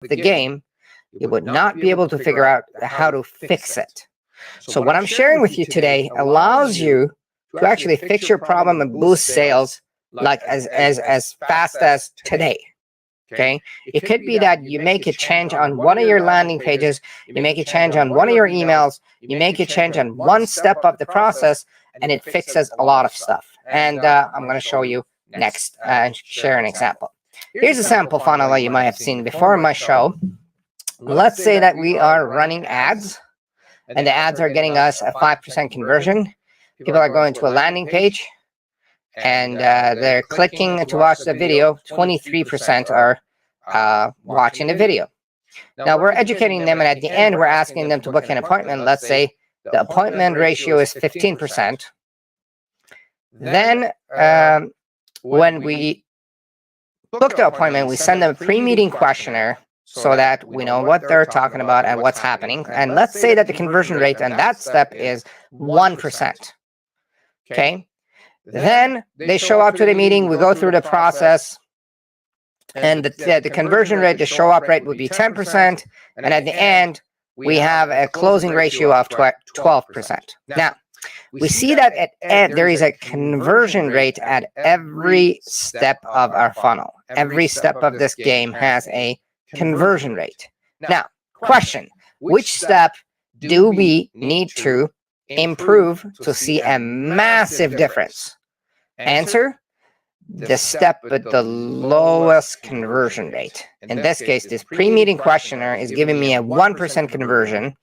the game, you would not be able to figure out how to fix it. So what I'm sharing with you today allows you to actually fix your problem and boost sales like as fast as today. Okay, it could be that you make a change on one of your landing pages, you make a change on one of your emails, you make a change on one step of the process, and it fixes a lot of stuff. And I'm going to show you next and share an example. Here's a sample funnel that you might have seen before in my show. Let's say that we are running ads, and the ads are getting us a 5% conversion. People are going to a landing page, and they're clicking to watch the video. 23% are watching the video. Now we're educating them, and at the end we're asking them to book an appointment. Let's say the appointment ratio is 15%. Then when we book the appointment, we send them a pre-meeting questionnaire so that we know what they're talking about and what's happening. And let's say that the conversion rate on that step is 1%. Okay. Then they show up to the meeting, we go through the process, and the conversion rate, the show up rate would be 10%. And at the end, we have a closing ratio of 12%. Now, we see that there is a conversion rate at every step of our funnel. Every step of this game has a conversion rate. Now, question, which step do we need to improve to see a massive difference? Answer, the step with the lowest conversion rate. In this case, this pre-meeting questionnaire is giving me a 1% conversion.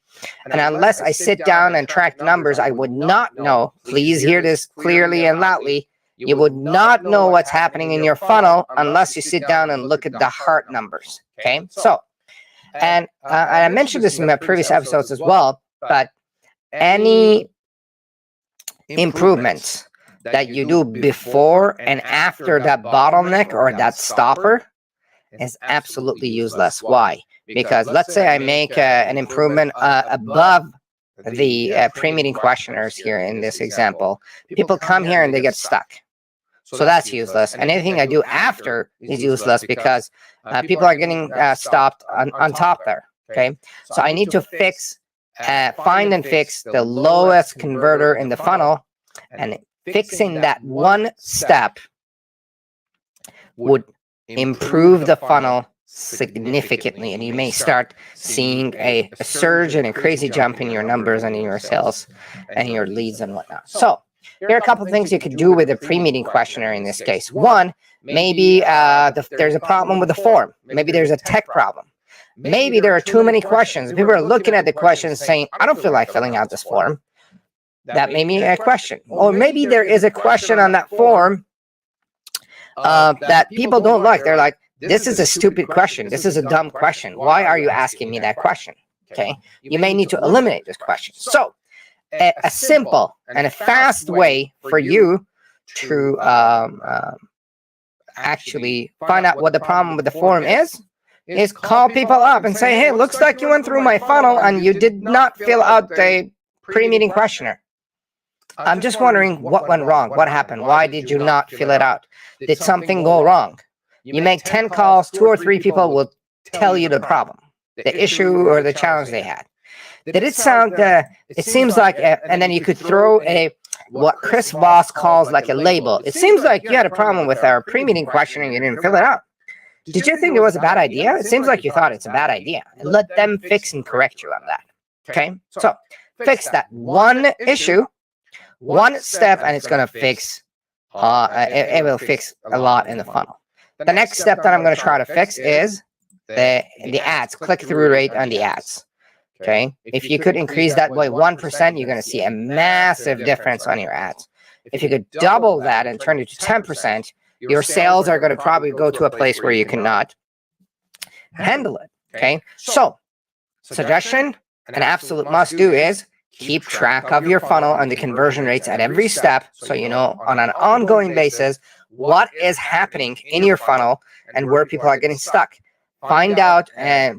And unless I sit down and track the numbers, I would not know, please hear this clearly and loudly, you would not know what's happening in your funnel unless you sit down and look at the heart numbers. Okay, so, and I mentioned this in my previous episodes as well, but any improvements that you do before and after that bottleneck or that stopper is absolutely useless. Why? Because let's say I make an improvement above the pre-meeting questionnaires here in this example. People come here and they get stuck. So that's useless. And anything I do after is useless because people are getting stopped on top there. Okay. So I need to find and fix the lowest converter in the funnel, and fixing that one step would improve the funnel significantly, and you may start seeing a surge and a crazy jump in your numbers and in your sales and your leads and whatnot. So here are a couple of things you could do with a pre-meeting questionnaire in this case. One, maybe there's a problem with the form. Maybe there's a tech problem. Maybe there are too many questions. People are looking at the questions saying, I don't feel like filling out this form. That may be a question. Or maybe there is a question on that form that people don't like. They're like, this is a stupid question. This is a dumb question. Why are you asking me that question? Okay. You may need to eliminate this question. So a simple and a fast way for you to actually find out what the problem with the form is call people up and say, hey, looks like you went through my funnel and you did not fill out the pre-meeting questionnaire. I'm just wondering what went wrong. What happened? Why did you not fill it out? Did something go wrong? You make 10 calls, 2 or 3 people will tell you the problem, the issue or the challenge they had. Did it sound, it seems like, and then you could throw what Chris Voss calls like a label. It seems like you had a problem with our pre-meeting questionnaire and you didn't fill it out. Did you think it was a bad idea? It seems like you thought it's a bad idea. And let them fix and correct you on that. Okay? So fix that one issue, one step, and it's going to fix, it will fix a lot in the funnel. The next step that I'm going to try to fix is the ads, click-through rate on the ads. Okay? If you could increase that by 1%, you're going to see a massive difference on your ads. If you could double that and turn it to 10%, your sales are going to probably go to a place where you cannot handle it. Okay? So, suggestion, an absolute must-do is keep track of your funnel and the conversion rates at every step so you know on an ongoing basis what is happening in your funnel and where people are getting stuck. Find out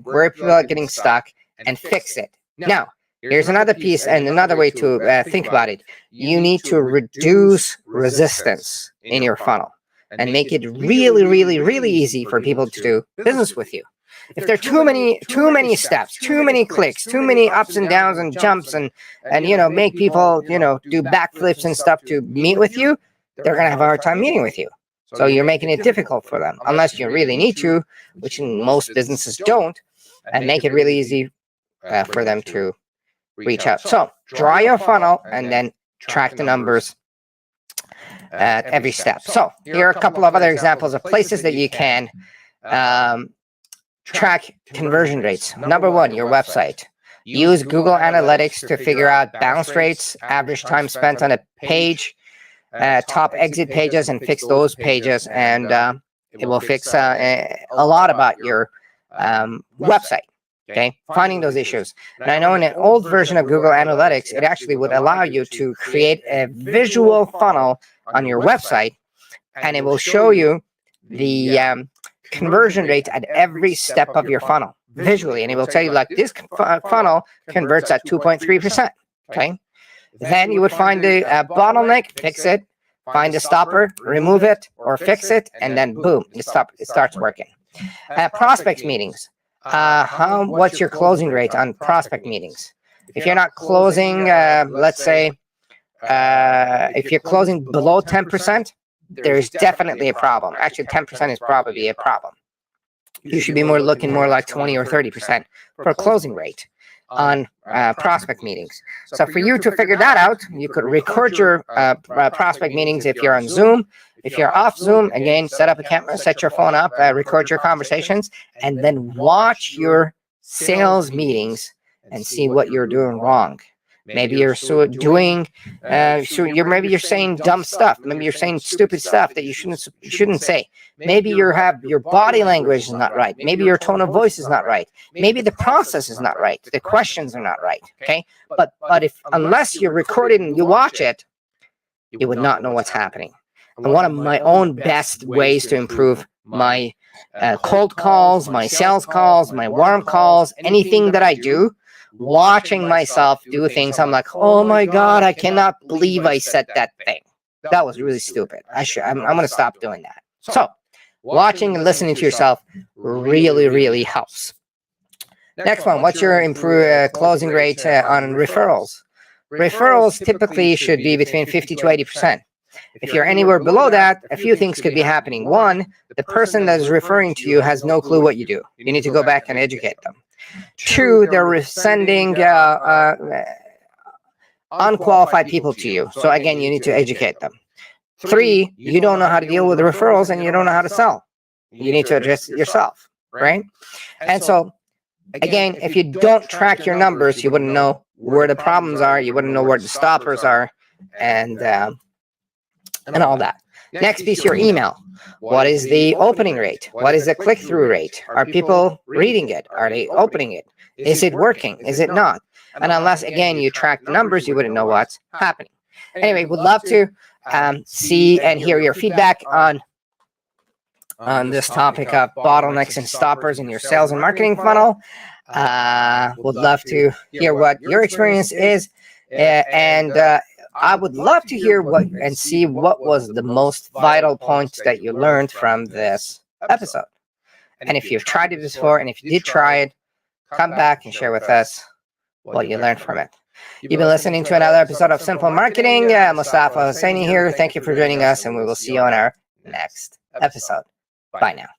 where people are getting stuck and fix it. Now, here's another piece and another way to think about it. You need to reduce resistance in your funnel and make it really, really, really easy for people to do business with you. If there are too many steps, too many clicks, too many ups and downs and jumps and make people, do backflips and stuff to meet with you, they're going to have a hard time meeting with you. So you're making it difficult for them, unless you really need to, which most businesses don't, and make it really easy for them to reach out. So draw your funnel and then track the numbers at every step. So here are a couple of other examples of places that you can track conversion rates. Number one, your website. Use Google Analytics to figure out bounce rates, average time spent on a page, top exit pages, and fix those pages, and it will fix a lot about your website. Okay, finding those issues. And I know in an old version of Google Analytics, it actually would allow you to create a visual funnel on your website, and it will show you the conversion rate at every step of your funnel visually, and it will tell you like this funnel converts at 2.3%. Okay, then you would find the bottleneck, fix it, find a stopper, remove it or fix it, and then boom, it starts working. Prospect meetings. What's your closing rate on prospect meetings? If you're not closing, let's say, if you're closing below 10%, there's definitely a problem. Actually, 10% is probably a problem. You should be looking more like 20 or 30% for closing rate on prospect meetings. So for you to figure that out, you could record your prospect meetings if you're on Zoom. If you're off Zoom, again, set up a camera, set your phone up, record your conversations, and then watch your sales meetings and see what you're doing wrong. Maybe you're maybe you're saying dumb stuff. Maybe you're saying stupid stuff that you shouldn't say. Maybe your body language is not right. Maybe your tone of voice is not right. Maybe the process is not right. The questions are not right. Okay, but unless you record it and you watch it, you would not know what's happening. And one of my own best ways to improve my cold calls, my sales calls, my warm calls, anything that I do, watching myself do things, I'm like, oh my God, I cannot believe I said that thing. That was really stupid. I'm going to stop doing that. So watching and listening to yourself really, really helps. Next one, what's your closing rate on referrals? Referrals typically should be between 50 to 80%. If you're anywhere below that, a few things could be happening. One, the person that is referring to you has no clue what you do. You need to go back and educate them. Two, they're sending unqualified people to you. So again, you need to educate them. Three, you don't know how to deal with referrals and you don't know how to sell. You need to address it yourself, right? And so, again, if you don't track your numbers, you wouldn't know where the problems are. You wouldn't know where the stoppers are, and all that. Next piece, your email. What is the opening rate? What is the click-through rate? Are people reading it? Are they opening it? Is it working? Is it not? And unless, again, you track the numbers, you wouldn't know what's happening. Anyway, would love to see and hear your feedback on this topic of bottlenecks and stoppers in your sales and marketing funnel. Would love to hear what your experience is, and I would love to hear and see what was the most vital point that you learned from this episode. And if you've tried it before, and if you did try it, come back and share with us what you learned from it. You've been listening to another episode of Simple Marketing. Mustafa Hosseini here. Thank you for joining us, and we will see you on our next episode. Bye now.